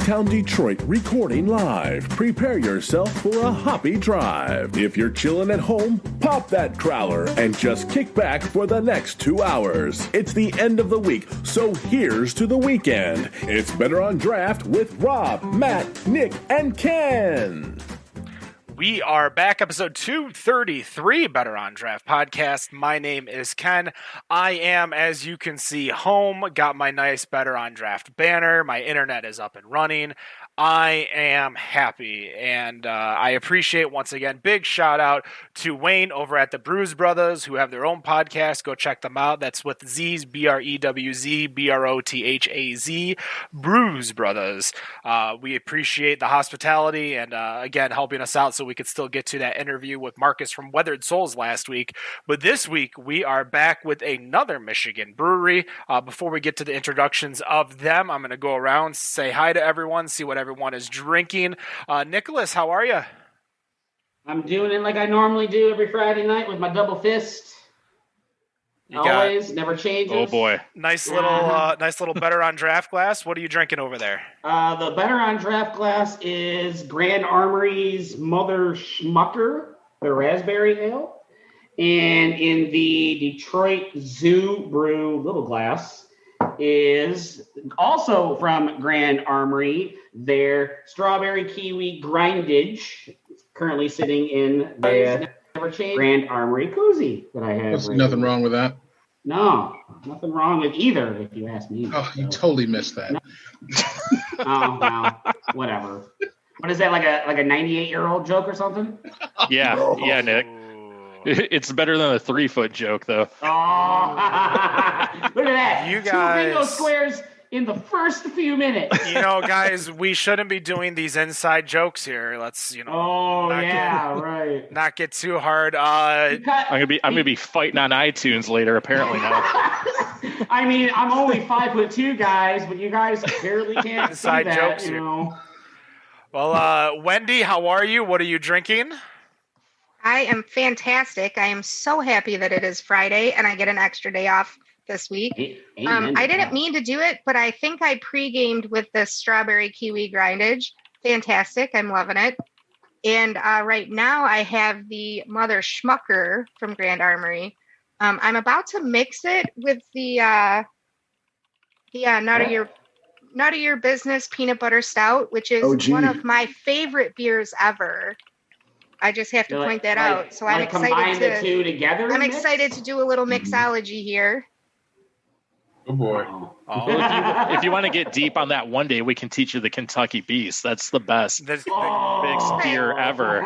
downtown Detroit recording live. Prepare yourself for a hoppy drive. If you're chilling at home, pop that crowler and just kick back for the next 2 hours. It's the end of the week, so here's to the weekend. It's Better on Draft with Rob, Matt, Nick, and Ken. We are back, episode 233, Better on Draft podcast. My name is Ken. I am, as you can see, home. Got my nice Better on Draft banner. My internet is up and running. I am happy, and I appreciate, once again, big shout out to Wayne over at the Brewed Brothers, who have their own podcast. Go check them out. That's with Z's, B-R-E-W-Z, B-R-O-T-H-A-Z, Brewed Brothers. We appreciate the hospitality and, again, helping us out so we could still get to that interview with Marcus from Weathered Souls last week. But this week, we are back with another Michigan brewery. Before we get to the introductions of them, I'm going to go around, say hi to everyone, see what everyone is drinking. Nicholas, how are you? I'm doing it like I normally do every Friday night with my double fist. Always, never changes. Oh boy, nice little Better on Draft glass. What are you drinking over there? The Better on Draft glass is Grand Armory's Mother Schmucker, the raspberry ale, and in the Detroit Zoo Brew little glass is also from Grand Armory, their strawberry kiwi grindage, currently sitting in the Grand Armory koozie that I have. There's nothing wrong with that. No, nothing wrong with either, if you ask me. Oh, you totally missed that. No. Oh, well, whatever. What is that, like a 98-year-old joke or something? Yeah, Nick. It's better than a 3-foot joke, though. Oh, look at that! You guys, 2 bingo squares in the first few minutes. Guys, we shouldn't be doing these inside jokes here. Let's, not get too hard. I'm gonna be fighting on iTunes later. Apparently now. I mean, I'm only 5'2", guys, but you guys barely can't inside see that, jokes here. Well, Wendy, how are you? What are you drinking? I am fantastic. I am so happy that it is Friday and I get an extra day off this week. I didn't mean to do it, but I think I pre-gamed with the strawberry kiwi grindage. Fantastic. I'm loving it. And right now I have the Mother Schmucker from Grand Armory. I'm about to mix it with the None of Your Business peanut butter stout, which is one of my favorite beers ever. I just have to point that out. So I'm excited combine the two together. I'm excited to do a little mixology here. Oh boy! If you want to get deep on that one day, we can teach you the Kentucky Beast. That's the best biggest beer ever.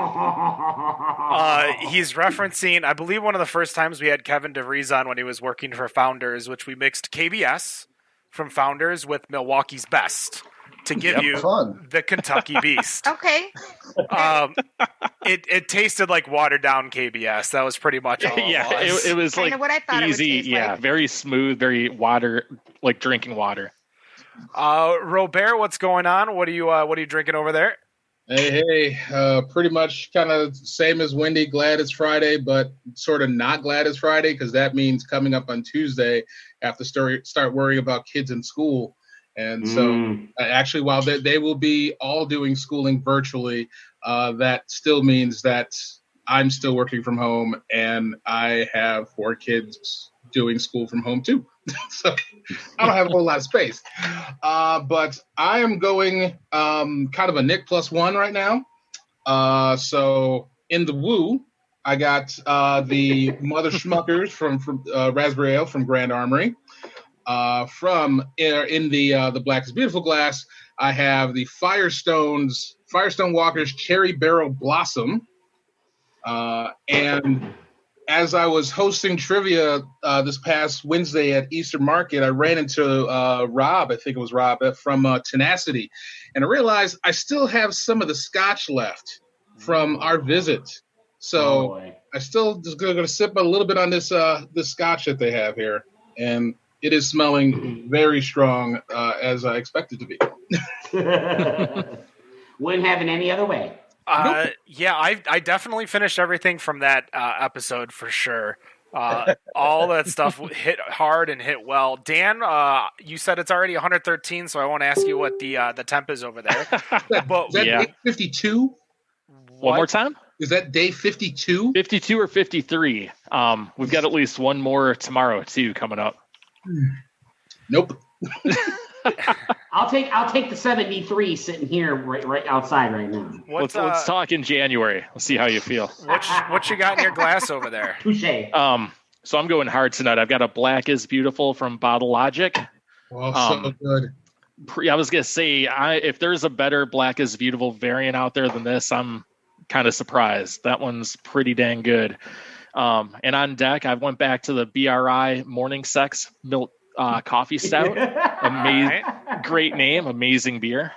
He's referencing, I believe, one of the first times we had Kevin DeVries on when he was working for Founders, which we mixed KBS from Founders with Milwaukee's Best to give you the Kentucky Beast. Okay. It tasted like watered down KBS. That was pretty much all. It was kind like of what I thought easy. It would taste like. Very smooth, very water, like drinking water. Robert, what's going on? What are you drinking over there? Hey, pretty much kind of same as Wendy. Glad it's Friday, but sort of not glad it's Friday because that means coming up on Tuesday, I have to start worrying about kids in school. And so actually, while they will be all doing schooling virtually, that still means that I'm still working from home and I have 4 kids doing school from home too. So I don't have a whole lot of space. But I am going kind of a Nick +1 right now. So in the woo, I got the Mother Schmuckers from Raspberry Ale from Grand Armory. In the Black is Beautiful glass, I have the Firestone Walker's Cherry Barrel Blossom. And as I was hosting trivia this past Wednesday at Easter Market, I ran into Rob, I think it was Rob, from Tenacity. And I realized I still have some of the scotch left from our visit. So I still just going to sip a little bit on this scotch that they have here. And it is smelling very strong, as I expected to be. Wouldn't have it any other way. Yeah, I definitely finished everything from that episode for sure. All that stuff hit hard and hit well. Dan, you said it's already 113, so I won't ask you what the temp is over there. But is that day 52? One more time? Is that day 52? 52 or 53. We've got at least one more tomorrow too coming up. Nope. I'll take the 73 sitting here right outside right now. Let's talk in January. Let's see how you feel. What you got in your glass over there? Touche. So I'm going hard tonight. I've got a Black is Beautiful from Bottle Logic. Oh, so good. I was gonna say, if there's a better Black is Beautiful variant out there than this, I'm kind of surprised. That one's pretty dang good. And on deck, I went back to the BRI Morning Sex Milk Coffee Stout. Amazing, great name, amazing beer.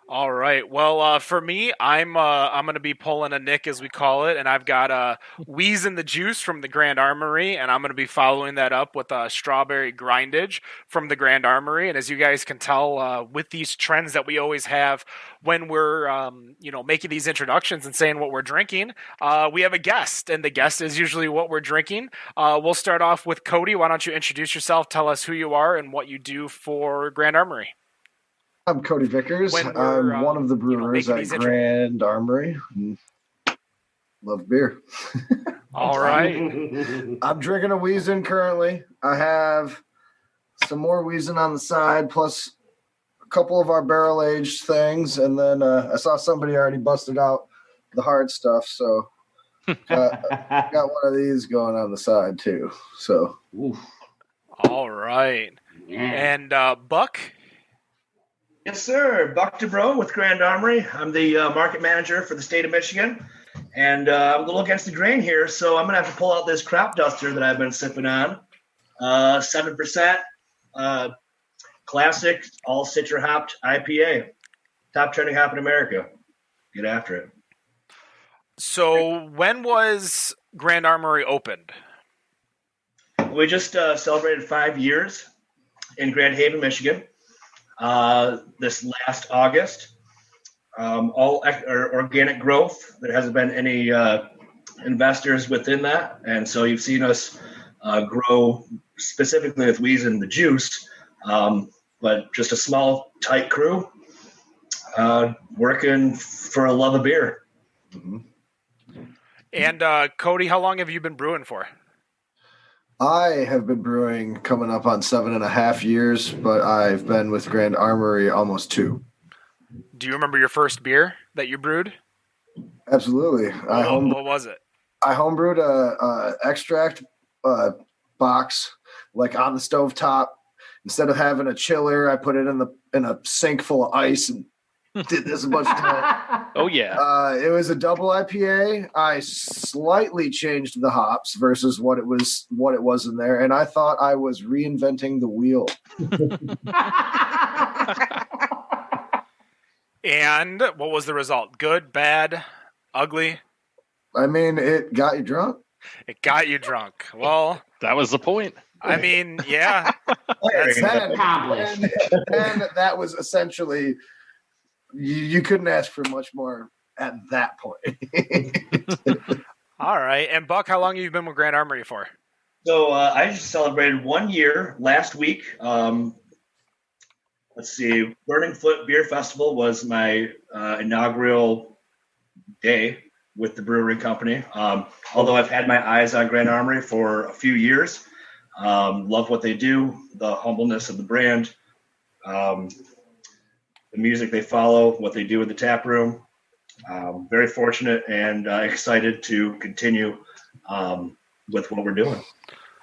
All right. Well, for me, I'm going to be pulling a Nick, as we call it, and I've got Wheeze in the Juice from the Grand Armory, and I'm going to be following that up with a Strawberry Grindage from the Grand Armory. And as you guys can tell, with these trends that we always have when we're making these introductions and saying what we're drinking, we have a guest, and the guest is usually what we're drinking. We'll start off with Cody. Why don't you introduce yourself? Tell us who you are and what you do for Grand Armory. I'm Cody Vickers. I'm one of the brewers at Grand Armory. Love beer. All right. I'm drinking a Wiesen currently. I have some more Wiesen on the side, plus a couple of our barrel-aged things. And then I saw somebody already busted out the hard stuff, so got one of these going on the side too. So, all right. Yeah. And Buck? Yes, sir. Buck Dubro with Grand Armory. I'm the market manager for the state of Michigan, and I'm a little against the grain here, so I'm going to have to pull out this crop duster that I've been sipping on. 7%, classic, all citra hopped IPA. Top trending hop in America. Get after it. So when was Grand Armory opened? We just celebrated 5 years in Grand Haven, Michigan. This last August, all organic growth. There hasn't been any investors within that, and so you've seen us grow specifically with Wiesen the juice, but just a small, tight crew working for a love of beer. Mm-hmm. And Cody, how long have you been brewing for? I have been brewing coming up on 7.5 years, but I've been with Grand Armory almost 2. Do you remember your first beer that you brewed? Absolutely. What was it? I homebrewed a extract box, like on the stovetop. Instead of having a chiller, I put it in a sink full of ice and did this a bunch of times. Oh, yeah. It was a double IPA. I slightly changed the hops versus what it was in there, and I thought I was reinventing the wheel. And what was the result? Good, bad, ugly? I mean, it got you drunk. It got you drunk. Well, that was the point. I mean, yeah. And that was essentially... You couldn't ask for much more at that point. All right. And Buck, how long have you been with Grand Armory for? So I just celebrated 1 year last week. Let's see. Burning Foot Beer Festival was my inaugural day with the brewery company. Although I've had my eyes on Grand Armory for a few years. Love what they do, the humbleness of the brand. The music they follow, what they do in the tap room. Very fortunate and excited to continue with what we're doing.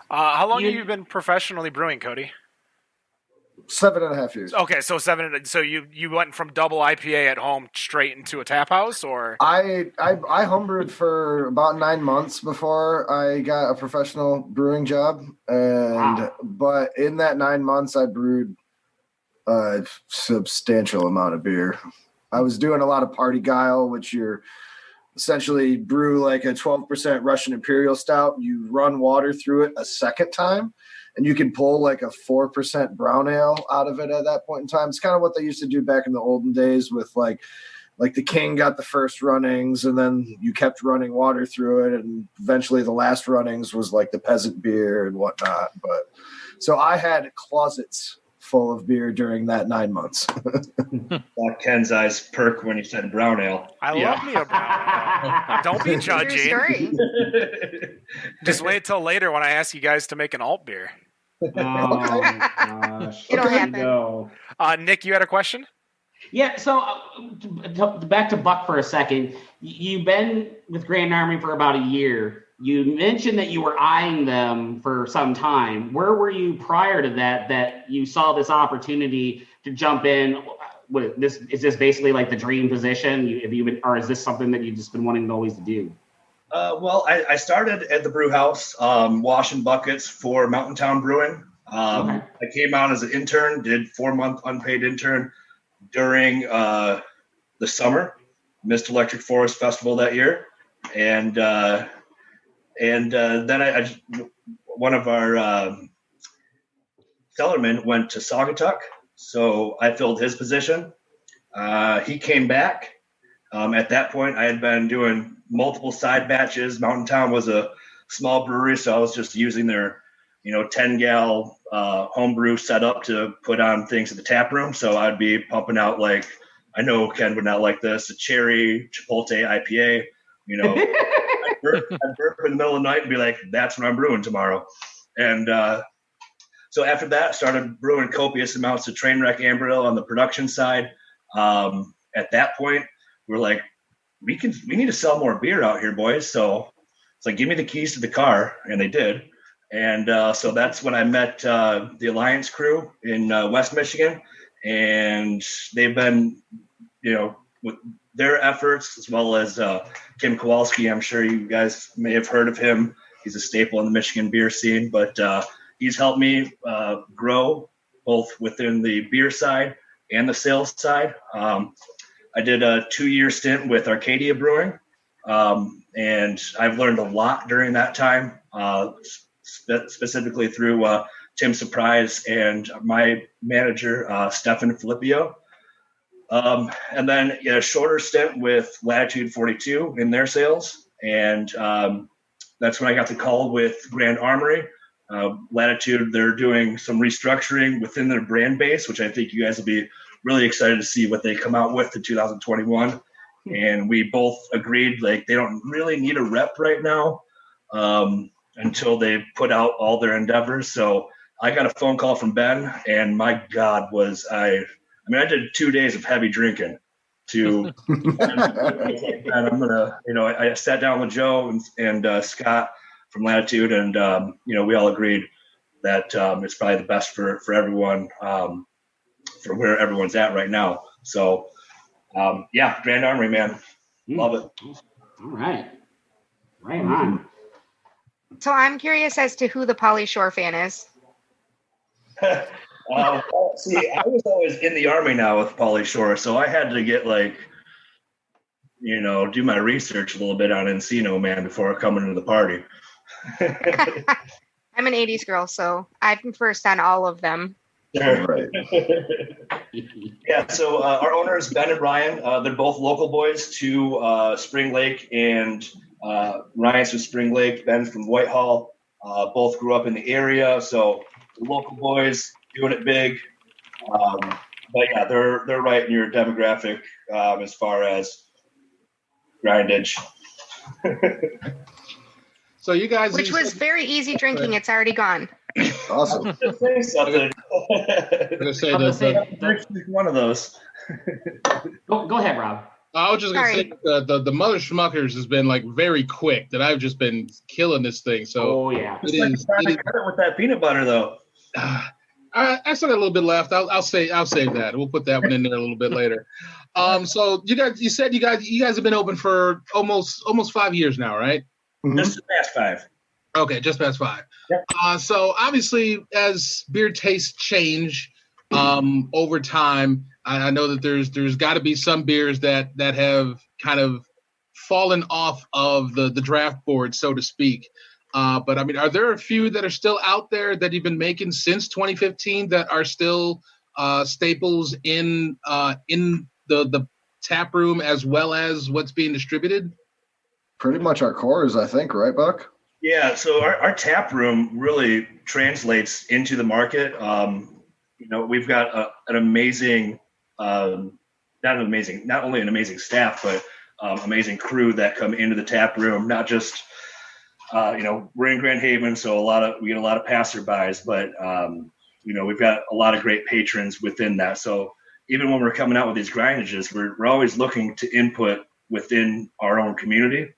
How long have you been professionally brewing, Cody? 7.5 years. Okay, so you went from double IPA at home straight into a tap house, or? I homebrewed for about 9 months before I got a professional brewing job, but in that 9 months I brewed a substantial amount of beer. I was doing a lot of Party Guile, which you're essentially brew like a 12% Russian Imperial Stout. You run water through it a second time, and you can pull like a 4% brown ale out of it at that point in time. It's kind of what they used to do back in the olden days with like like the King got the first runnings, and then you kept running water through it, and eventually the last runnings was like the peasant beer and whatnot. But so I had closets full of beer during that 9 months. Ken's eyes perk when you said brown ale. I love me a brown ale. Don't be judging. Just wait till later when I ask you guys to make an alt beer. Oh my gosh! It'll happen. No. Nick, you had a question? Yeah. So back to Buck for a second. You've been with Grand Armory for about a year. You mentioned that you were eyeing them for some time. Where were you prior to that you saw this opportunity to jump in? Is this basically like the dream position? Or is this something that you've just been wanting always to do? Well, I started at the brew house, washing buckets for Mountain Town Brewing. I came out as an intern, did 4-month unpaid intern during the summer, missed Electric Forest Festival that year. And then one of our cellarmen went to Saugatuck, so I filled his position. He came back. At that point, I had been doing multiple side batches. Mountain Town was a small brewery, so I was just using their, 10-gal homebrew setup to put on things at the tap room. So I'd be pumping out, like, I know Ken would not like this, a cherry Chipotle IPA. I'd burp in the middle of the night and be like, that's what I'm brewing tomorrow. And so after that, started brewing copious amounts of Trainwreck Amber Ale on the production side. At that point, we're like, we need to sell more beer out here, boys. So it's like, give me the keys to the car. And they did. And so that's when I met the Alliance crew in West Michigan. And they've been, with their efforts, as well as Tim Kowalski. I'm sure you guys may have heard of him. He's a staple in the Michigan beer scene, but he's helped me grow both within the beer side and the sales side. I did a 2-year stint with Arcadia Brewing, and I've learned a lot during that time, specifically through Tim Surprise and my manager, Stefan Filippio. And then a shorter stint with Latitude 42 in their sales. And that's when I got the call with Grand Armory. Latitude, they're doing some restructuring within their brand base, which I think you guys will be really excited to see what they come out with in 2021. And we both agreed, like, they don't really need a rep right now until they put out all their endeavors. So I got a phone call from Ben, and my God, I did 2 days of heavy drinking to, and I'm going to, I sat down with Joe and Scott from Latitude, and, we all agreed that it's probably the best for everyone, for where everyone's at right now. So, Grand Armory, man. Love it. All right. Right on. So I'm curious as to who the Pauly Shore fan is. See, I was always in the Army now with Pauly Shore, so I had to get do my research a little bit on Encino Man before coming to the party. I'm an 80s girl, so I'm first on all of them. Sure. Right. Yeah, so our owners, Ben and Ryan, they're both local boys to Spring Lake, and Ryan's from Spring Lake, Ben's from Whitehall. Both grew up in the area, so local boys doing it big. But yeah, they're right in your demographic as far as grindage. So you guys, which was very easy drinking. It's already gone. Awesome. Say something. One of those. Go ahead, Rob. I was just gonna say the Mother Schmuckers has been very quick. That I've just been killing this thing. So It is with that peanut butter though. I still got a little bit left. I'll save that. We'll put that one in there a little bit later. So you said you guys have been open for almost 5 years now, right? Just past 5. Okay, just past 5. Yep. So obviously, as beer tastes change over time, I know that there's got to be some beers that have kind of fallen off of the draft board, so to speak. But I mean, are there a few that are still out there that you've been making since 2015 that are still staples in the tap room as well as what's being distributed? Pretty much our cores, I think, right, Buck? Yeah, so our tap room really translates into the market. We've got an amazing, not only an amazing staff, but amazing crew that come into the tap room. Not just, we're in Grand Haven, so we get a lot of passerbys, but we've got a lot of great patrons within that. So even when we're coming out with these grindages, we're always looking to input within our own community.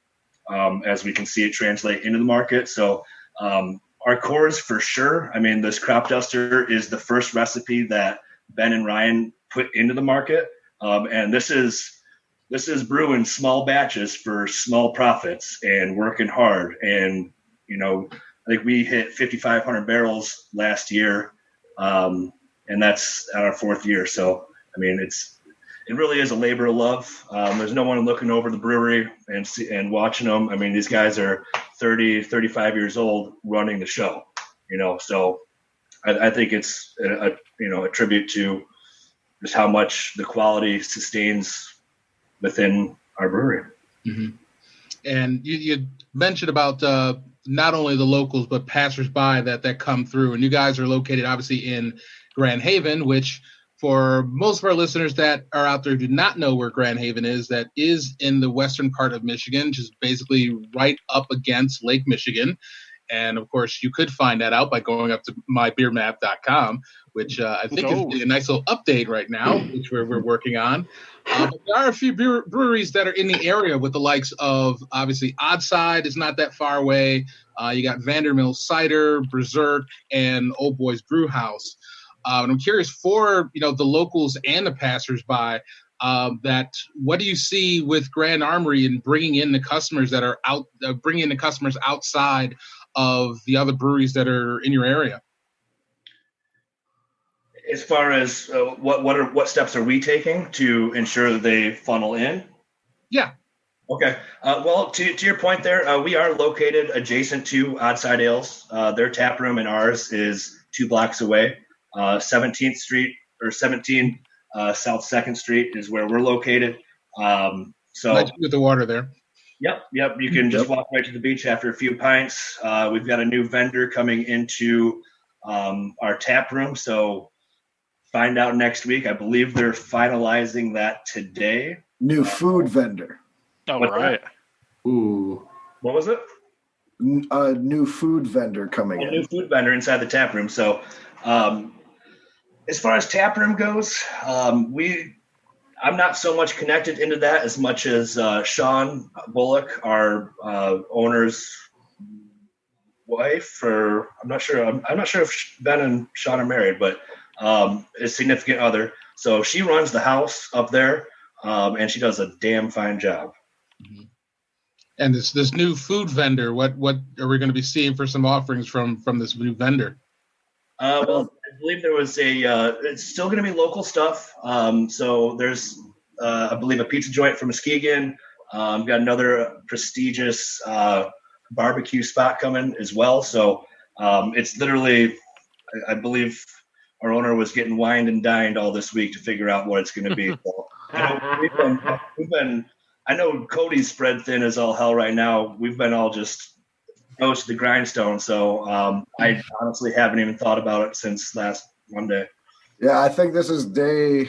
As we can see it translate into the market. So our cores for sure. I mean, this crop duster is the first recipe that Ben and Ryan put into the market. And this is brewing small batches for small profits and working hard. And, I think we hit 5,500 barrels last year. And that's on our 4th year. So, I mean, it really is a labor of love. There's no one looking over the brewery and watching them. I mean, these guys are 30, 35 years old running the show, so I think it's a tribute to just how much the quality sustains within our brewery. Mm-hmm. And you mentioned about not only the locals, but passersby that come through. And you guys are located obviously in Grand Haven, which for most of our listeners that are out there who do not know where Grand Haven is, that is in the western part of Michigan, just basically right up against Lake Michigan. And, of course, you could find that out by going up to mybeermap.com, which I think is a nice little update right now, which we're working on. But there are a few breweries that are in the area with the likes of, obviously, Oddside is not that far away. You got Vandermill Cider, Berserk, and Old Boys Brew House. And I'm curious for the locals and the passersby, that what do you see with Grand Armory and bringing in the customers that are out, bringing in the customers outside of the other breweries that are in your area? As far as what steps are we taking to ensure that they funnel in? Yeah. Okay. Well, to your point there, we are located adjacent to Oddside Ales. Their tap room and ours is 2 blocks away. 17th Street or 17 South 2nd Street is where we're located. So nice with the water there. Yep. You can just walk right to the beach after a few pints. We've got a new vendor coming into our tap room, so find out next week. I believe they're finalizing that today. New food vendor. Oh, right. Ooh. What was it? A new food vendor coming in. A new food vendor inside the tap room. So as far as tap room goes, I'm not so much connected into that as much as Sean Bullock, our owner's wife, or I'm not sure if Ben and Sean are married, but a significant other. So she runs the house up there, and she does a damn fine job. Mm-hmm. And this new food vendor, what are we going to be seeing for some offerings from this new vendor? Well, I believe there was it's still going to be local stuff. So there's, I believe, a pizza joint from Muskegon. Got another prestigious barbecue spot coming as well. So it's literally, I believe our owner was getting wined and dined all this week to figure out what it's going to be. So, we've been, I know Cody's spread thin as all hell right now. We've been all just close to the grindstone. So I honestly haven't even thought about it since last Monday. Yeah, I think this is day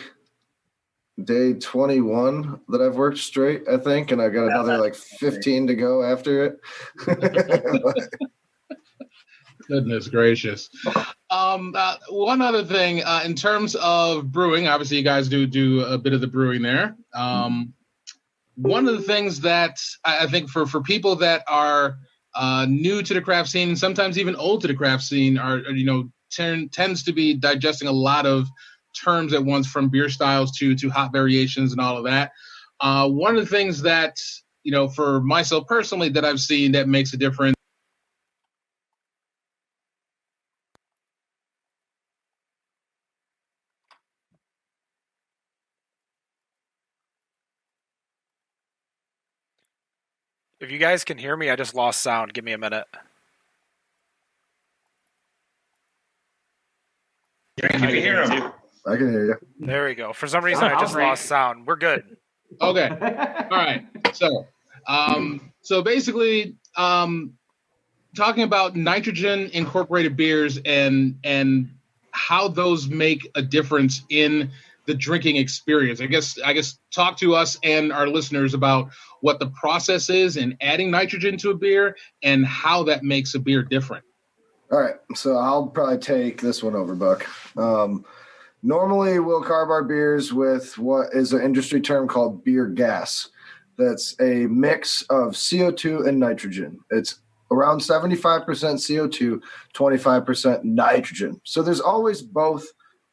21 that I've worked straight, I think, and I got another 15 to go after it. Goodness gracious. One other thing, in terms of brewing, obviously you guys do a bit of the brewing there. One of the things that I think for people that are new to the craft scene, and sometimes even old to the craft scene, are tends to be digesting a lot of terms at once, from beer styles to hop variations and all of that. One of the things that, for myself personally, that I've seen that makes a difference. If you guys can hear me, I just lost sound. Give me a minute. You can hear him. I can hear you. There we go. For some reason, I just lost sound. We're good. Okay. All right. So basically, talking about nitrogen incorporated beers and how those make a difference in the drinking experience. I guess talk to us and our listeners about what the process is in adding nitrogen to a beer and how that makes a beer different. All right, so I'll probably take this one over, Buck. Normally, we'll carb our beers with what is an industry term called beer gas. That's a mix of CO2 and nitrogen. It's around 75% CO2, 25% nitrogen. So there's always both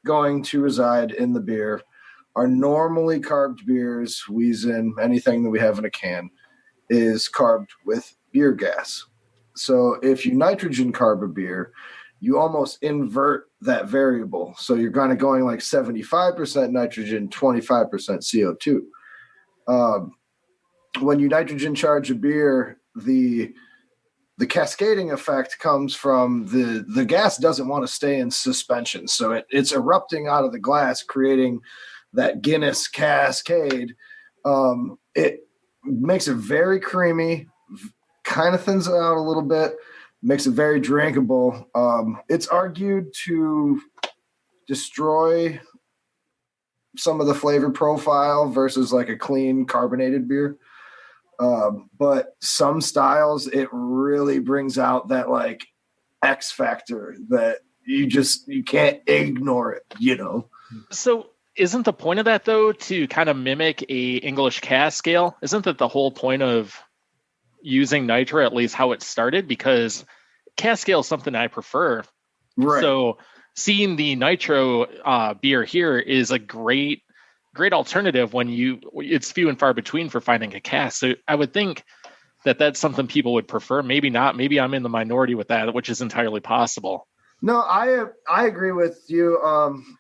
going to reside in the beer. Our normally carbed beers, Weizen, anything that we have in a can, is carbed with beer gas. So if you nitrogen carb a beer, you almost invert that variable. So you're kind of going like 75% nitrogen, 25% CO2. When you nitrogen charge a beer, the cascading effect comes from the gas doesn't want to stay in suspension. So it's erupting out of the glass, creating that Guinness cascade. It makes it very creamy, kind of thins it out a little bit, makes it very drinkable. It's argued to destroy some of the flavor profile versus like a clean carbonated beer. But some styles, it really brings out that like X factor that you can't ignore it, you know? So isn't the point of that though, to kind of mimic a English cask scale? Isn't that the whole point of using nitro, at least how it started? Because cask scale is something I prefer. Right. So seeing the nitro beer here is a great alternative when it's few and far between for finding a cask. So I would think that that's something people would prefer. Maybe not. Maybe I'm in the minority with that, which is entirely possible. No, I agree with you.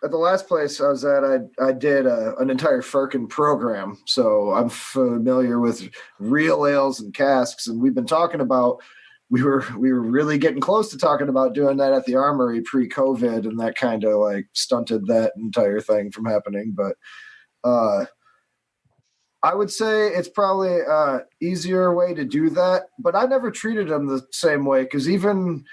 At the last place I was at, I did an entire Firkin program, so I'm familiar with real ales and casks. And we've been talking about we were really getting close to talking about doing that at the Armory pre-COVID, and that kind of like stunted that entire thing from happening. But I would say it's probably an easier way to do that. But I never treated them the same way, because even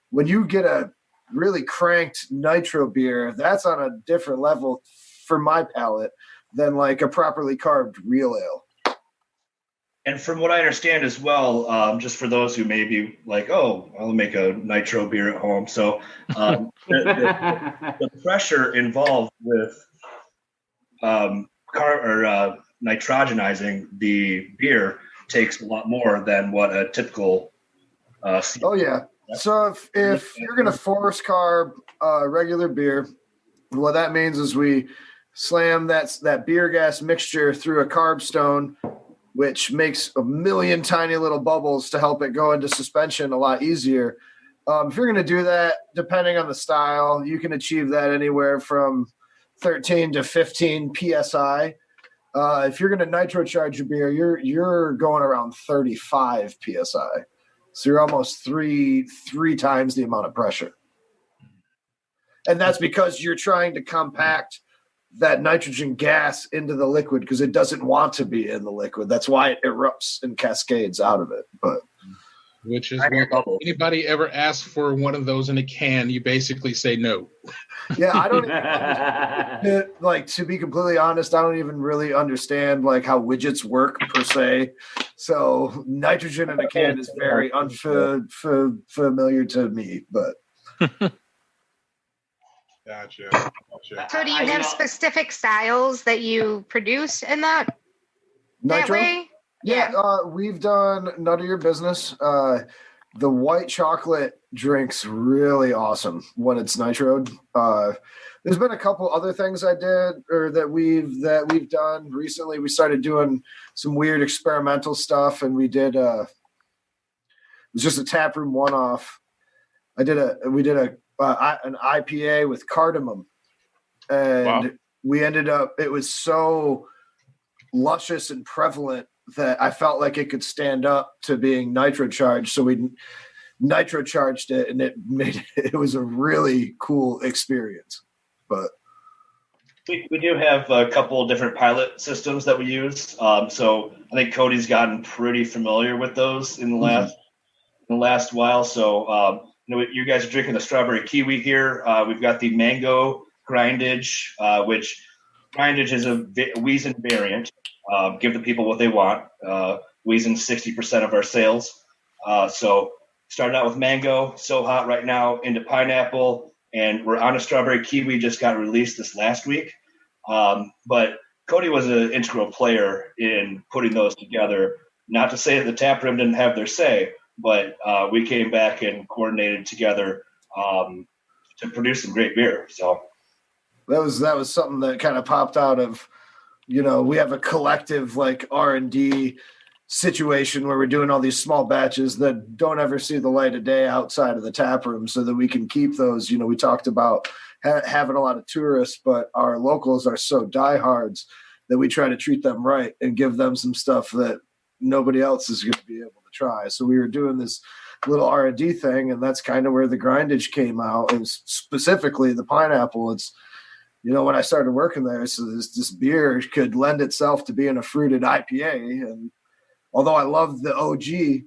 when you get a really cranked nitro beer, that's on a different level for my palate than like a properly carved real ale. And from what I understand as well, just for those who may be like, oh, I'll make a nitro beer at home. So the pressure involved with nitrogenizing the beer takes a lot more than what a typical oh yeah. So if you're going to force carb regular beer, what that means is we slam that beer gas mixture through a carb stone, which makes a million tiny little bubbles to help it go into suspension a lot easier. If you're going to do that, depending on the style, you can achieve that anywhere from 13 to 15 PSI. If you're going to nitro charge your beer, you're going around 35 PSI. So you're almost three times the amount of pressure. And that's because you're trying to compact that nitrogen gas into the liquid, because it doesn't want to be in the liquid. That's why it erupts and cascades out of it. But which is what anybody ever asks for one of those in a can, you basically say no. Yeah, I don't like, to be completely honest, I don't even really understand like how widgets work per se. So nitrogen in a can is very unfamiliar to me, but Gotcha. So do you have specific styles that you produce in that way? Yeah, we've done None of Your Business. The white chocolate drink's really awesome when it's nitroed. There's been a couple other things I did or that we've done recently. We started doing some weird experimental stuff, and we did it was just a taproom one-off. We did an IPA with cardamom, and we ended up, it was so luscious and prevalent that I felt like it could stand up to being nitro charged. So we nitro charged it, and it was a really cool experience. But We do have a couple different pilot systems that we use. So I think Cody's gotten pretty familiar with those in the last while. So you guys are drinking the strawberry kiwi here. We've got the mango grindage, which grindage is a Wiesen variant. Give the people what they want. Wiesen 60% of our sales. So started out with mango, so hot right now, into pineapple, and we're on a strawberry kiwi. Just got released this last week. But Cody was an integral player in putting those together. Not to say that the tap room didn't have their say, but we came back and coordinated together to produce some great beer. So that was something that kind of popped out of, we have a collective like R&D situation where we're doing all these small batches that don't ever see the light of day outside of the tap room, so that we can keep those. We talked about having a lot of tourists, but our locals are so diehards that we try to treat them right and give them some stuff that nobody else is going to be able to try. So we were doing this little R&D thing, and that's kind of where the grindage came out, and specifically the pineapple. It's, when I started working there, so this beer could lend itself to being a fruited IPA. And although I love the OG,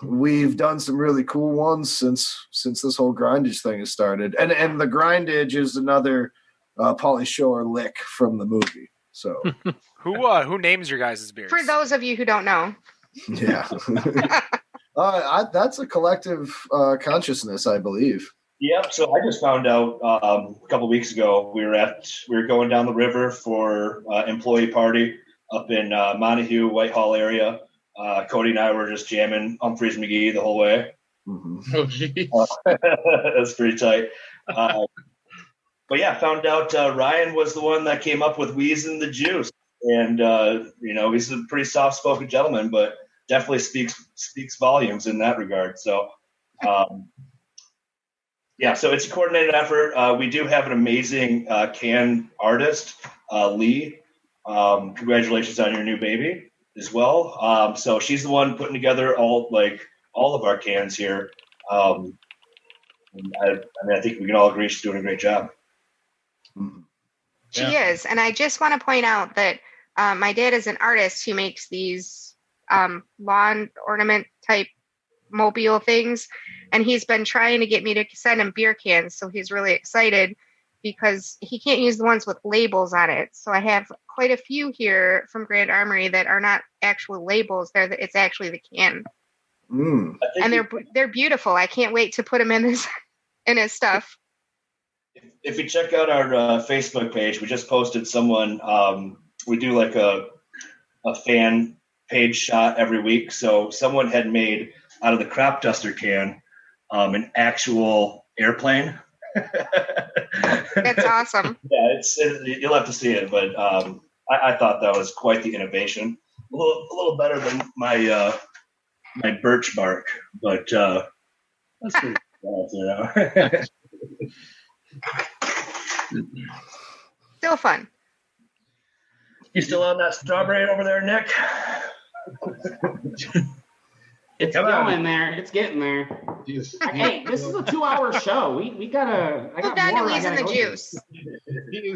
we've done some really cool ones since this whole grindage thing has started. And the grindage is another Pauly Shore lick from the movie. So who names your guys' beers? For those of you who don't know. Yeah. That's a collective consciousness, I believe. Yep. So I just found out a couple of weeks ago we were going down the river for employee party up in Montague, Whitehall area. Cody and I were just jamming Humphreys McGee the whole way. Oh, geez. That's pretty tight. But yeah, found out Ryan was the one that came up with Wiesen the Juice, and he's a pretty soft-spoken gentleman, but definitely speaks volumes in that regard. So. Yeah, so it's a coordinated effort. We do have an amazing can artist, Lee. Congratulations on your new baby as well. So she's the one putting together all of our cans here. I think we can all agree she's doing a great job. She is, and I just want to point out that my dad is an artist who makes these lawn ornament type mobile things, and he's been trying to get me to send him beer cans, so he's really excited because he can't use the ones with labels on it. So I have quite a few here from Grand Armory that are not actual labels. It's actually the can. And they're beautiful. I can't wait to put them in his stuff. If you check out our Facebook page, we just posted someone. We do like a fan page shot every week. So someone had made out of the crop duster can an actual airplane. That's awesome. Yeah, you'll have to see it, but I thought that was quite the innovation. A little better than my birch bark, but that's pretty bad, Still fun. You still on that strawberry over there, Nick? It's going there. It's getting there. Yes. Hey, this is a 2-hour show. We gotta. Move down to Weeze and the Juice.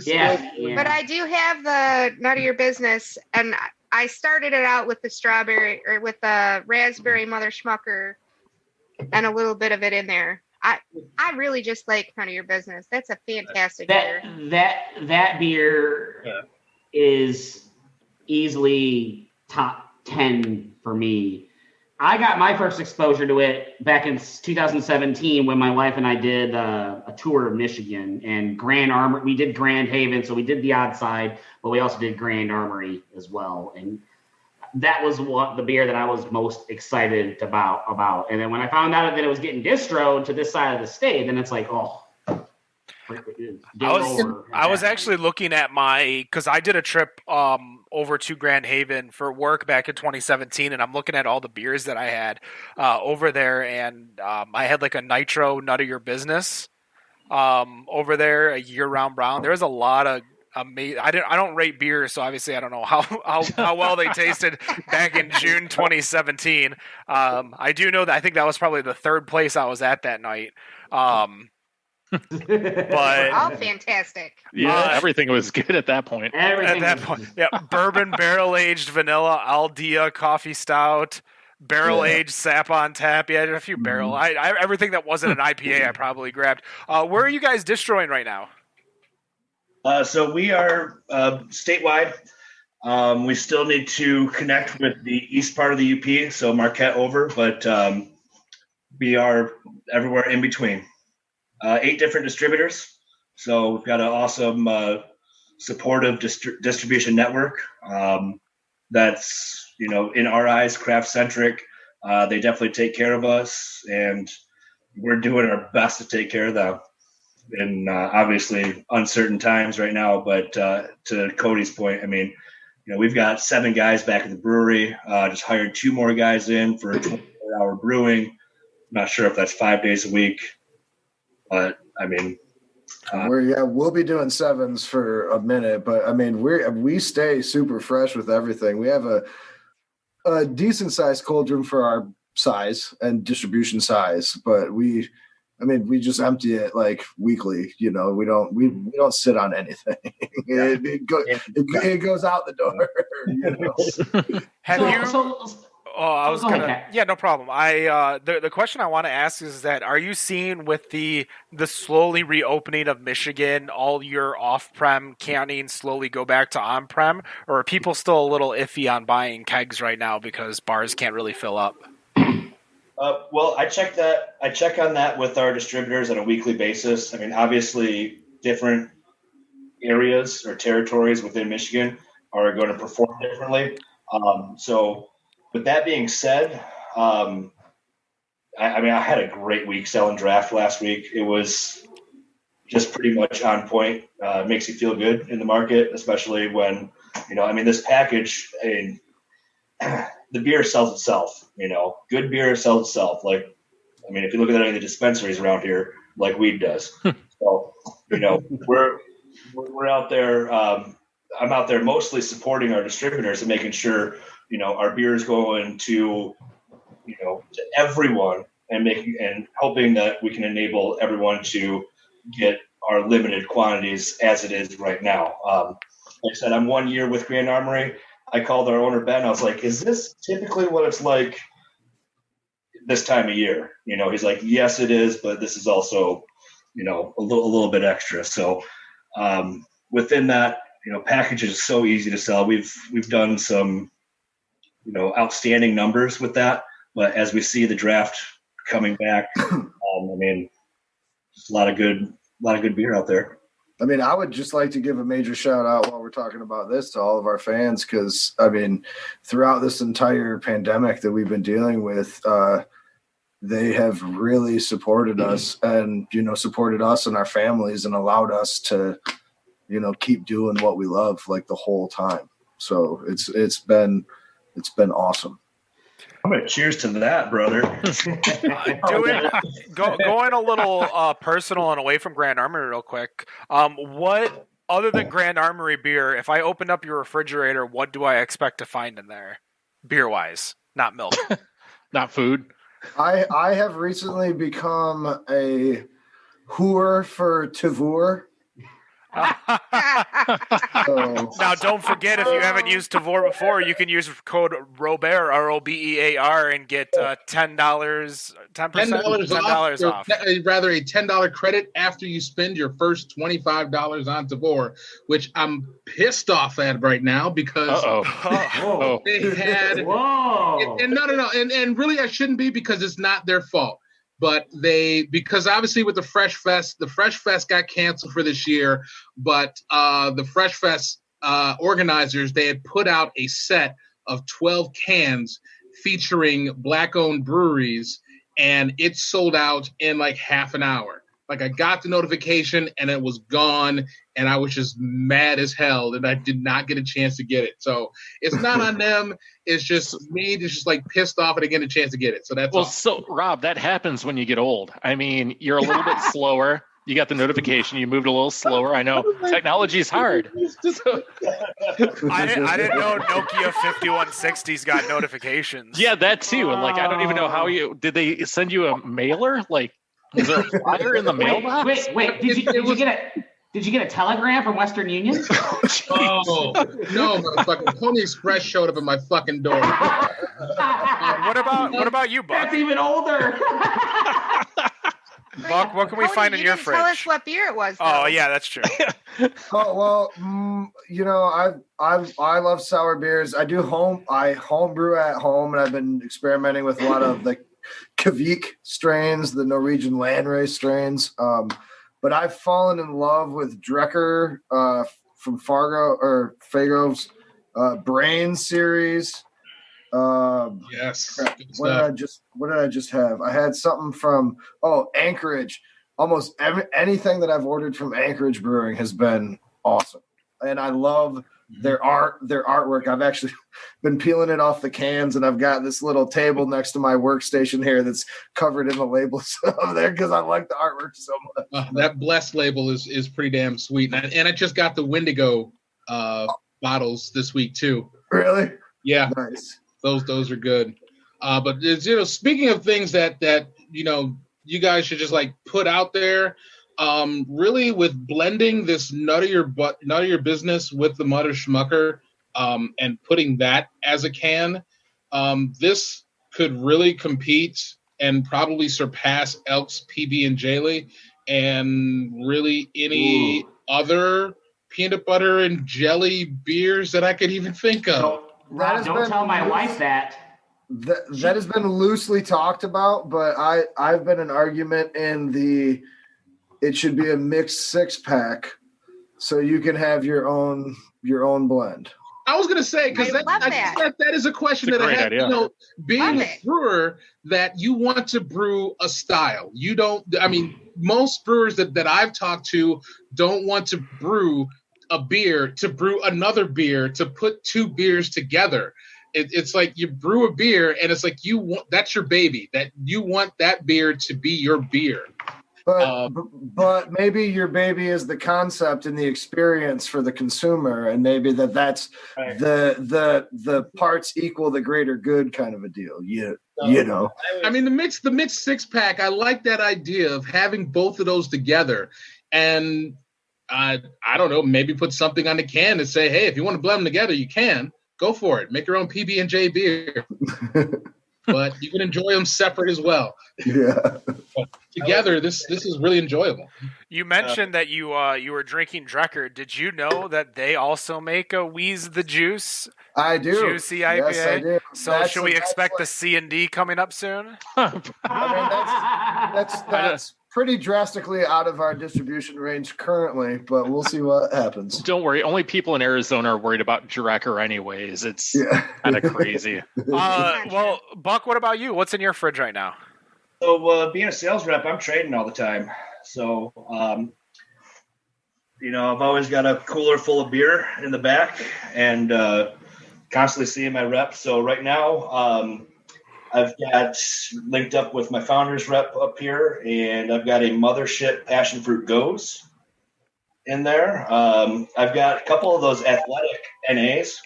Yeah. But I do have the Nut of Your Business, and I started it out with the strawberry or with the raspberry Mother Schmucker, and a little bit of it in there. I really just like Nut of Your Business. That's a fantastic beer. That beer is easily top 10 for me. I got my first exposure to it back in 2017 when my wife and I did a tour of Michigan and Grand Armory. We did Grand Haven, so we did the odd side, but we also did Grand Armory as well. And that was the beer that I was most excited about. And then when I found out that it was getting distroed to this side of the state, then it's like, I was actually looking at because I did a trip over to Grand Haven for work back in 2017, and I'm looking at all the beers that I had over there, and I had like a Nitro Nut of Your Business over there, a year-round brown. There was a lot of amazing. I don't rate beers, so obviously I don't know how well they tasted back in June 2017. I do know that I think that was probably the third place I was at that night. But all fantastic. Yeah, everything was good at that point. Yeah, bourbon barrel-aged vanilla Aldea coffee stout, barrel-aged sap on tap. Yeah, a few barrel. I everything that wasn't an IPA I probably grabbed. Where are you guys distroing right now? So we are statewide. We still need to connect with the east part of the UP, so Marquette over, but we are everywhere in between. 8 different distributors. So we've got an awesome supportive distribution network that's, in our eyes, craft-centric. They definitely take care of us, and we're doing our best to take care of them in obviously uncertain times right now. But to Cody's point, I mean, we've got 7 guys back at the brewery, just hired 2 more guys in for 24-hour brewing. I'm not sure if that's 5 days a week. But I mean, we'll be doing 7s for a minute, but I mean, we stay super fresh with everything. We have a decent sized cold room for our size and distribution size, but we just empty it like weekly. We don't sit on anything. Yeah. It goes out the door. Have you? I was gonna. Yeah, no problem. The question I want to ask is that: are you seeing with the slowly reopening of Michigan, all your off-prem canning slowly go back to on-prem, or are people still a little iffy on buying kegs right now because bars can't really fill up? Well, I check on that with our distributors on a weekly basis. I mean, obviously, different areas or territories within Michigan are going to perform differently. So. With that being said, I had a great week selling draft last week. It was just pretty much on point. Makes you feel good in the market, especially when, this package, the beer sells itself, good beer sells itself. Like, if you look at any of the dispensaries around here, like weed does. So, we're out there. I'm out there mostly supporting our distributors and making sure, our beer is going to, to everyone and hoping that we can enable everyone to get our limited quantities as it is right now. Like I said, I'm 1 year with Grand Armory. I called our owner, Ben. I was like, is this typically what it's like this time of year? He's like, yes, it is, but this is also, a little bit extra. So within that, packages is so easy to sell. We've done some, outstanding numbers with that. But as we see the draft coming back, just a lot of good beer out there. I would just like to give a major shout out while we're talking about this to all of our fans, because throughout this entire pandemic that we've been dealing with, they have really supported us and, supported us and our families and allowed us to, keep doing what we love like the whole time. So it's been awesome. I'm going to cheers to that, brother. Going a little personal and away from Grand Armory real quick. What, other than Grand Armory beer, if I opened up your refrigerator, what do I expect to find in there? Beer-wise, not milk. Not food. I have recently become a whore for Tavour. Now, don't forget, if you haven't used Tavour before, you can use code ROBEAR, ROBEAR, and get $10 off. Rather, a $10 credit after you spend your first $25 on Tavour, which I'm pissed off at right now because they had. And really, I shouldn't be, because it's not their fault. But because obviously with the Fresh Fest got canceled for this year, but the Fresh Fest organizers, they had put out a set of 12 cans featuring Black-owned breweries, and it sold out in like half an hour. Like, I got the notification and it was gone, and I was just mad as hell, and I did not get a chance to get it. So it's not on them. It's just me. It's just like pissed off and I get a chance to get it. So that's all. So Rob, that happens when you get old. You're a little bit slower. You got the notification. You moved a little slower. I know technology is hard. I didn't know Nokia 5160s got notifications. Yeah, that too. And I don't even know how did they send you a mailer? Is there a flyer in the mailbox? Wait. Did you get a telegram from Western Union? Oh no, motherfucker! Pony Express showed up at my fucking door. What about you, Buck? That's even older. Buck, what can we find in your fridge? Tell us what beer it was. Though. Oh yeah, that's true. Oh well, I love sour beers. I home brew at home, and I've been experimenting with a lot of the Kvik strains, the Norwegian landrace strains. But I've fallen in love with Drecker from Fago's Brain series. Yes. What did I just have? I had something from Anchorage. Almost anything that I've ordered from Anchorage Brewing has been awesome, and I love their artwork. I've actually been peeling it off the cans, and I've got this little table next to my workstation here that's covered in the labels over there because I like the artwork so much. That Blessed label is pretty damn sweet, and I just got the Wendigo bottles this week too. Really? Yeah. Nice. Those are good. But it's, speaking of things that you guys should just like put out there, really with blending this nut of your business with the Mother Schmucker, and putting that as a can, this could really compete and probably surpass Elk's PB&J and really any other peanut butter and jelly beers that I could even think of. Rob, don't tell my wife that. That has been loosely talked about, but I've been an argument in it should be a mixed 6-pack, so you can have your own blend. I was gonna say, because that is a question that I have. Idea. Being a brewer, that you want to brew a style. You don't. I mean, most brewers that I've talked to don't want to brew a beer to brew another beer to put two beers together. It's like you brew a beer, and it's like that's your baby. That you want that beer to be your beer. But maybe your baby is the concept and the experience for the consumer, and maybe that's right. the parts equal the greater good kind of a deal. You know. I mean, the mixed 6-pack. I like that idea of having both of those together, and I don't know, maybe put something on the can and say, hey, if you want to blend them together, you can. Go for it. Make your own PB&J beer. But you can enjoy them separate as well. Yeah. But together, this is really enjoyable. You mentioned that you were drinking Drecker. Did you know that they also make a Wheeze the Juice? I do. Juicy IPA. Yes, I do. So should we expect the C&D coming up soon? I mean, that's pretty drastically out of our distribution range currently, but we'll see what happens. Don't worry. Only people in Arizona are worried about Drecker anyways. It's kind of crazy. Well, Buck, what about you? What's in your fridge right now? So being a sales rep, I'm trading all the time. So, I've always got a cooler full of beer in the back and constantly seeing my reps. So right now, I've got linked up with my founders rep up here, and I've got a Mothership Passion Fruit Goes in there. I've got a couple of those athletic NAs.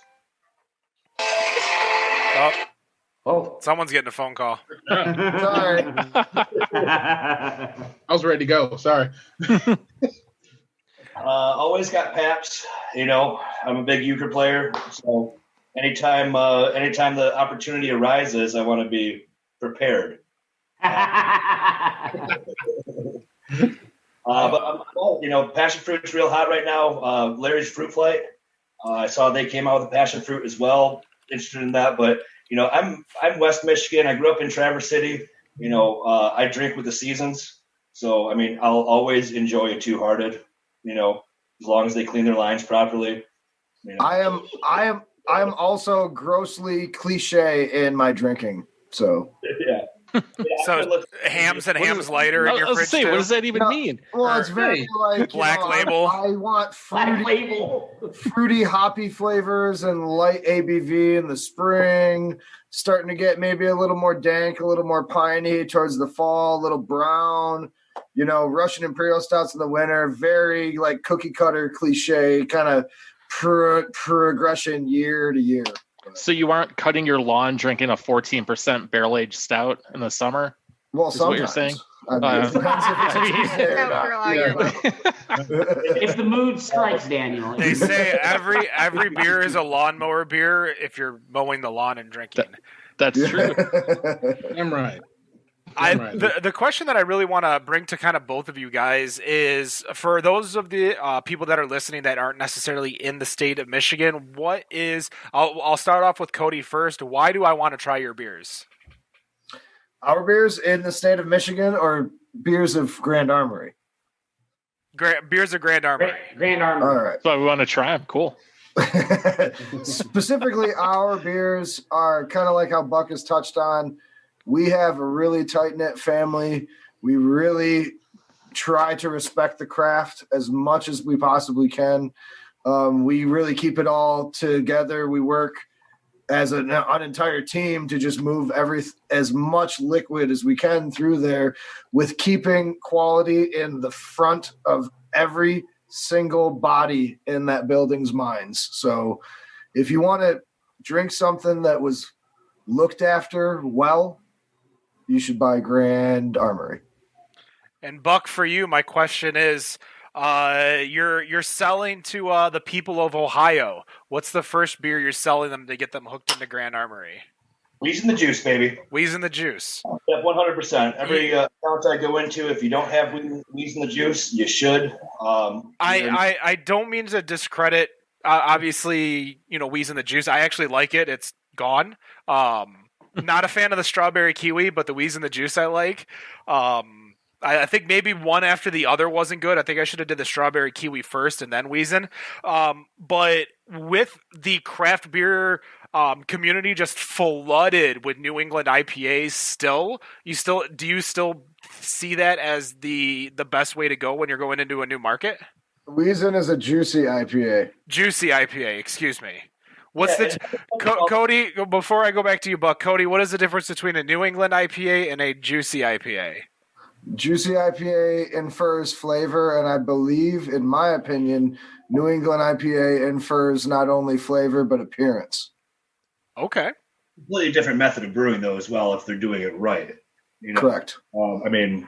Oh, someone's getting a phone call. Sorry. I was ready to go. Sorry. Always got Paps. I'm a big euchre player, so anytime the opportunity arises, I want to be prepared. But passion fruit's real hot right now. Larry's Fruit Flight. I saw they came out with a passion fruit as well. Interested in that, but I'm West Michigan. I grew up in Traverse City. I drink with the seasons, so I mean I'll always enjoy a Two Hearted. As long as they clean their lines properly. I am also grossly cliche in my drinking. So yeah. So hams and hams lighter in your fridge too? What does that even mean? Well, it's very like Black Label. I want fruity, hoppy flavors and light ABV in the spring. Starting to get maybe a little more dank, a little more piney towards the fall, a little brown. Russian Imperial Stouts in the winter. Very like cookie cutter cliche kind of progression year to year. So you aren't cutting your lawn drinking a 14% barrel-aged stout in the summer? Well, sometimes. What you're saying? I mean, it depends if it's a Tuesday or not. If the mood strikes, Daniel. They say every beer is a lawnmower beer if you're mowing the lawn and drinking. That's true. I'm right. The question that I really want to bring to kind of both of you guys is, for those of the people that are listening that aren't necessarily in the state of Michigan, I'll start off with Cody first. Why do I want to try your beers? Our beers in the state of Michigan or beers of Grand Armory? Beers of Grand Armory. Grand Armory. All right. So we want to try them. Cool. Specifically, our beers are kind of like how Buck has touched on. We have a really tight-knit family. We really try to respect the craft as much as we possibly can. We really keep it all together. We work as an entire team to just move as much liquid as we can through there, with keeping quality in the front of every single body in that building's minds. So if you want to drink something that was looked after well, you should buy Grand Armory. And Buck, for you, my question is, you're selling to the people of Ohio. What's the first beer you're selling them to get them hooked into Grand Armory? Wheezing the juice, baby. Wheezing the juice. Yeah, 100%. Every account I go into, if you don't have wheezing the juice, you should. I don't mean to discredit, obviously, wheezing the juice. I actually like it. It's gone. Not a fan of the strawberry kiwi, but the wheezing the juice I like. I think maybe one after the other wasn't good. I think I should have did the strawberry kiwi first and then wheezing. But with the craft beer community just flooded with New England IPAs, do you still see that as the best way to go when you're going into a new market? Wheezing is a juicy IPA. Juicy IPA, excuse me. Cody, before I go back to you, Buck, Cody, what is the difference between a New England IPA and a juicy IPA? Juicy IPA infers flavor, and I believe, in my opinion, New England IPA infers not only flavor but appearance. Okay. Completely different method of brewing, though, as well, if they're doing it right. Correct. We're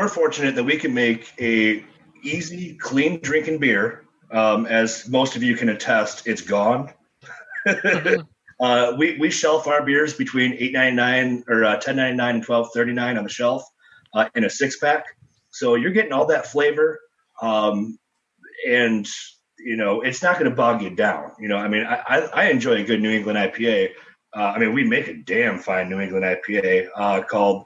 fortunate that we can make a easy, clean drinking beer. As most of you can attest, it's gone. We shelf our beers between $8.99 or $10.99 and $12.39 on the shelf in a 6-pack. So you're getting all that flavor, and it's not going to bog you down. I enjoy a good New England IPA. We make a damn fine New England IPA called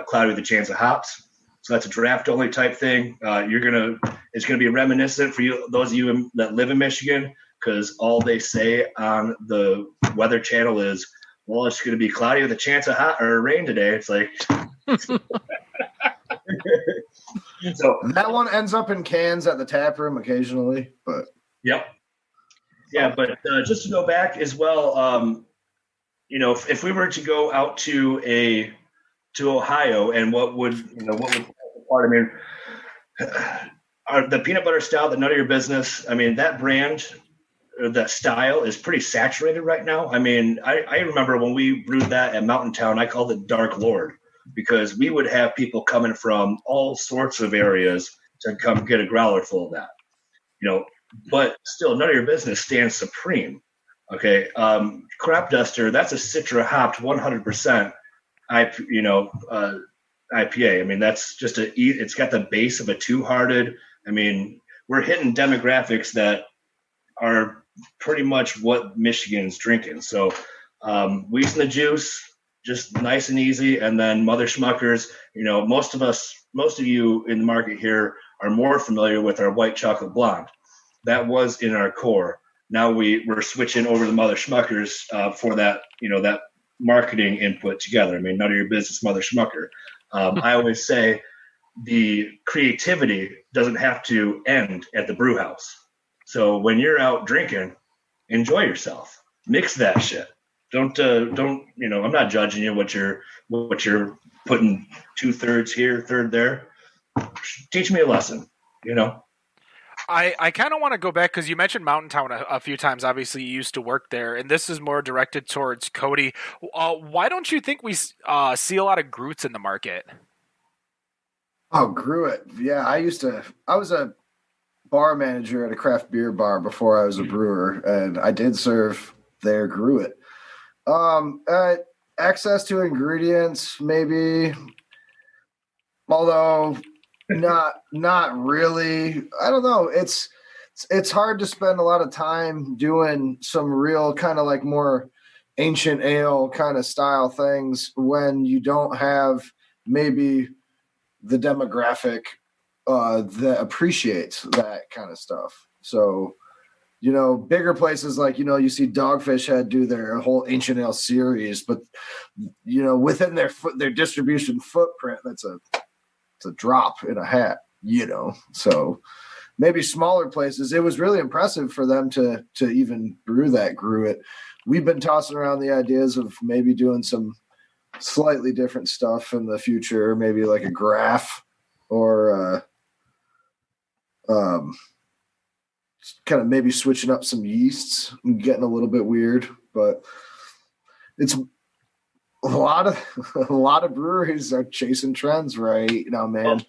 Cloudy with a Chance of Hops. So that's a draft only type thing. It's gonna be reminiscent for you, those of you that live in Michigan, because all they say on the Weather Channel is, "Well, it's gonna be cloudy with a chance of rain today." It's like, so that one ends up in cans at the tap room occasionally, but yep, yeah. But just to go back as well, if we were to go out to Ohio, and what would part? The peanut butter stout, the None of Your Business. That brand, or that style, is pretty saturated right now. I remember when we brewed that at Mountain Town, I called it Dark Lord, because we would have people coming from all sorts of areas to come get a growler full of that. But still, None of Your Business stands supreme. Okay, Crop Duster, that's a Citra hopped 100%. IPA. That's just it's got the base of a Two-Hearted. We're hitting demographics that are pretty much what Michigan's drinking. So, Wheezing the Juice, just nice and easy. And then Mother Schmuckers, most of you in the market here are more familiar with our White Chocolate Blonde. That was in our core. Now we're switching over to Mother Schmuckers for that, that marketing input together. None of Your Business, Mother Schmucker. I always say the creativity doesn't have to end at the brew house. So when you're out drinking, enjoy yourself. Mix that shit. Don't I'm not judging you what you're putting 2/3 here, 1/3 there. Teach me a lesson, I kind of want to go back because you mentioned Mountain Town a few times. Obviously, you used to work there, and this is more directed towards Cody. Why don't you think we see a lot of Groots in the market? Oh, Gruit. Yeah, I was a bar manager at a craft beer bar before I was a brewer, and I did serve their Gruit. Access to ingredients, maybe, although not really. I don't know. It's hard to spend a lot of time doing some real kind of like more ancient ale kind of style things when you don't have maybe the demographic that appreciates that kind of stuff. So, bigger places like, you see Dogfish Head do their whole ancient ale series, but within their distribution footprint, it's a drop in a hat, So maybe smaller places. It was really impressive for them to even brew that Gruit. We've been tossing around the ideas of maybe doing some slightly different stuff in the future, maybe like a graph or kind of maybe switching up some yeasts and getting a little bit weird, but it's a lot of breweries are chasing trends right now, man.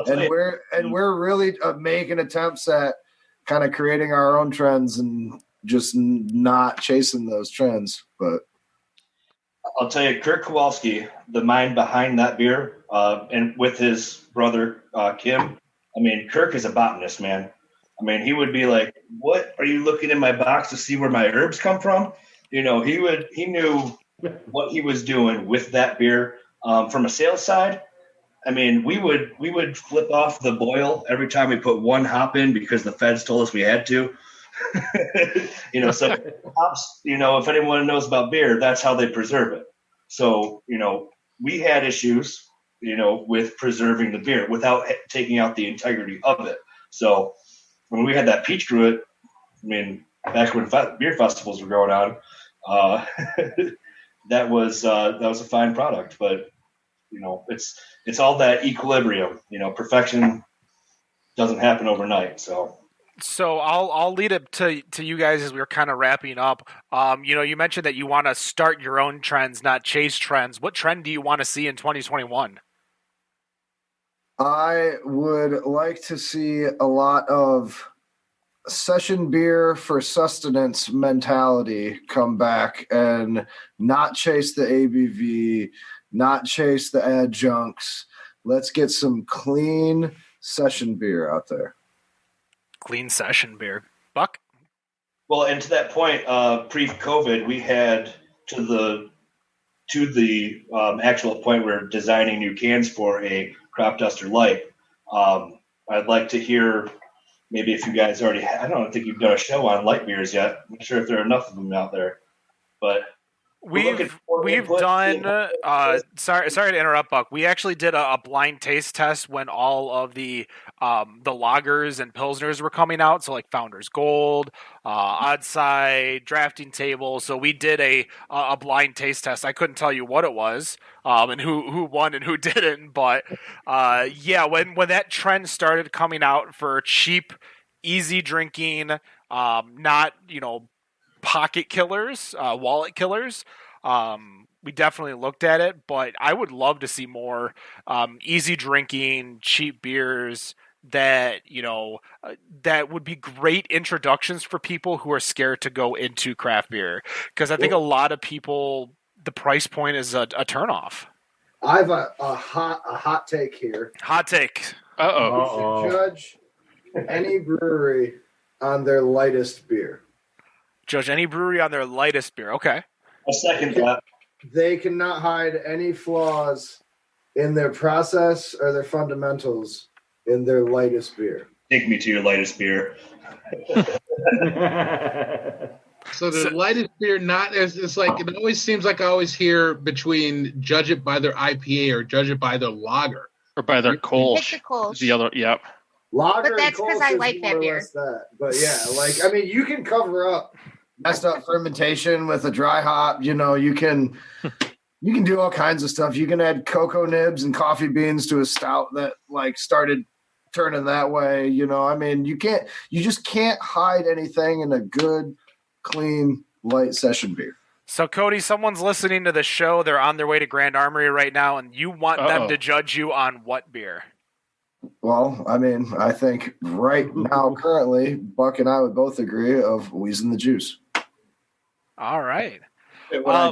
We're really making attempts at kind of creating our own trends and just not chasing those trends. But I'll tell you, Kirk Kowalski, the mind behind that beer, and with his brother Kim. I mean, Kirk is a botanist, man. I mean, he would be like, "What are you looking in my box to see where my herbs come from?" He knew what he was doing with that beer. From a sales side, I mean, we would flip off the boil every time we put one hop in because the feds told us we had to. So hops, if anyone knows about beer, that's how they preserve it. So, we had issues, with preserving the beer without taking out the integrity of it. So when we had that peach Gruit, I mean, back when beer festivals were going on, that was a fine product, but it's all that equilibrium. Perfection doesn't happen overnight. So I'll lead it to you guys as we're kind of wrapping up. You mentioned that you want to start your own trends, not chase trends. What trend do you want to see in 2021? I would like to see a lot of session beer for sustenance mentality come back and not chase the ABV, not chase the adjuncts. Let's get some clean session beer out there. Clean session beer. Buck? Well, and to that point, pre-COVID, we had to the actual point where we're designing new cans for a Crop Duster Light. I'd like to hear maybe if you guys already I don't think you've done a show on light beers yet. I'm not sure if there are enough of them out there, but we've done sorry to interrupt, Buck. We actually did a blind taste test when all of the lagers and pilsners were coming out, so like Founders Gold, Oddside, Drafting Table. So we did a blind taste test. I couldn't tell you what it was and who won and who didn't, but when that trend started coming out for cheap, easy drinking, not pocket killers, wallet killers. We definitely looked at it, but I would love to see more easy drinking, cheap beers that that would be great introductions for people who are scared to go into craft beer. Because I think a lot of people, the price point is a turnoff. I have a hot take here. Hot take. You should judge any brewery on their lightest beer. Judge any brewery on their lightest beer. Okay. A second that. They cannot hide any flaws in their process or their fundamentals in their lightest beer. Take me to your lightest beer. So the lightest beer, it's like it always seems like I always hear between judge it by their IPA or judge it by their lager or by their Kolsch. Pick the Kolsch. The other, yep. Lager, but that's because I like that beer. But yeah, you can cover up messed up fermentation with a dry hop. You can do all kinds of stuff. You can add cocoa nibs and coffee beans to a stout that started turning that way. I mean, you just can't hide anything in a good, clean, light session beer. So, Cody, someone's listening to the show. They're on their way to Grand Armory right now, and you want them to judge you on what beer? Well, I mean, I think right now, currently, Buck and I would both agree of Wheezing the Juice. All right. I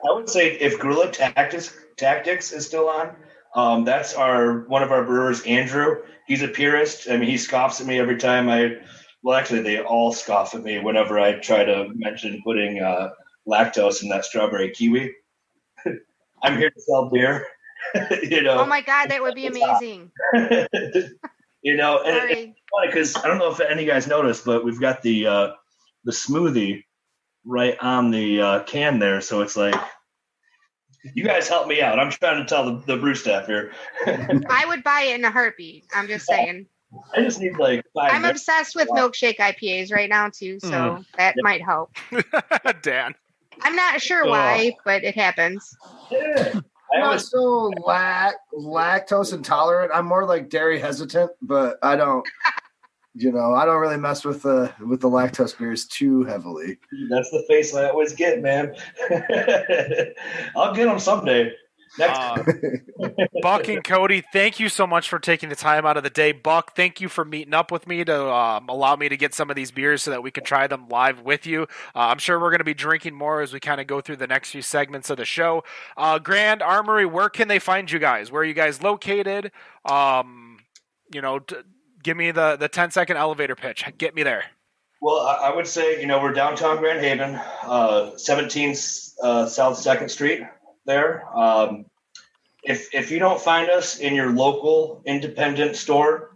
would say if Guerrilla Tactics is still on, that's one of our brewers, Andrew. He's a purist. I mean, he scoffs at me every time actually, they all scoff at me whenever I try to mention putting lactose in that strawberry kiwi. I'm here to sell beer. Oh my God, that would be amazing. And it's funny because I don't know if any of you guys noticed, but we've got the smoothie right on the can there, so it's like, you guys help me out. I'm trying to tell the brew staff here. I would buy it in a heartbeat. I'm just saying. I just need I'm obsessed with milkshake IPAs right now too, so that might help. Dan. I'm not sure why, but it happens. Yeah. I'm not so lactose intolerant. I'm more like dairy hesitant, but I don't really mess with the lactose beers too heavily. That's the face I always get, man. I'll get them someday. Buck and Cody, thank you so much for taking the time out of the day. Buck, thank you for meeting up with me to allow me to get some of these beers so that we can try them live with you. I'm sure we're going to be drinking more as we kind of go through the next few segments of the show. Grand Armory, where can they find you guys? Where are you guys located? Give me the 10-second elevator pitch. Get me there. Well, I would say, we're downtown Grand Haven, 17 South 2nd Street there. If you don't find us in your local independent store,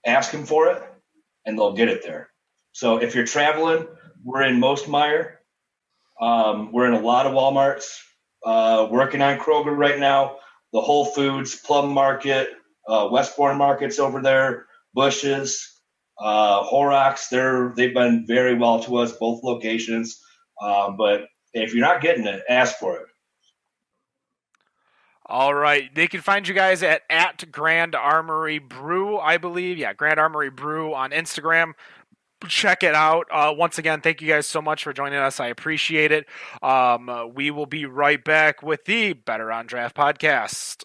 ask them for it, and they'll get it there. So if you're traveling, we're in Most Meyer. We're in a lot of Walmarts. Working on Kroger right now. The Whole Foods, Plum Market, Westbourne Market's over there. Bush's, Horrocks. They've been very well to us, both locations. But if you're not getting it, ask for it. All right. They can find you guys at Grand Armory Brew, I believe. Yeah, Grand Armory Brew on Instagram. Check it out. Once again, thank you guys so much for joining us. I appreciate it. We will be right back with the Better on Draft podcast.